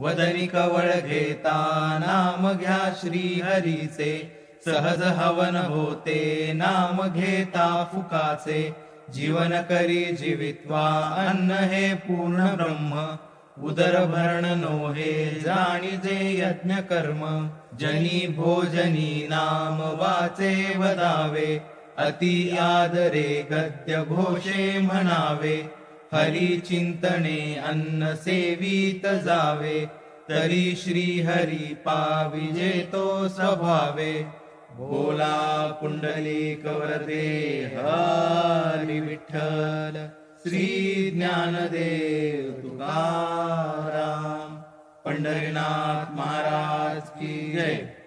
वदनी कवळ घेता नाम घ्या श्री हरीचे, सहज हवन होते नाम घेता फुकाचे, जीवन करी जीवित्वा अन्न हे पूर्ण ब्रह्म, उदर भरण नोहे जाणीजे यज्ञ कर्म, जनी भोजनी नाम वाचे वदावे, अति आदरे गद्य घोषे म्हणावे, हरी चिंतने अन्न सेवित जावे, तरी श्री हरी पाविजे तो स्वभावे, भोला पुंडलिक वरदे हरी विठ्ठल, श्री ज्ञानदेव तुकाराम, पंढरीनाथ महाराज की जय।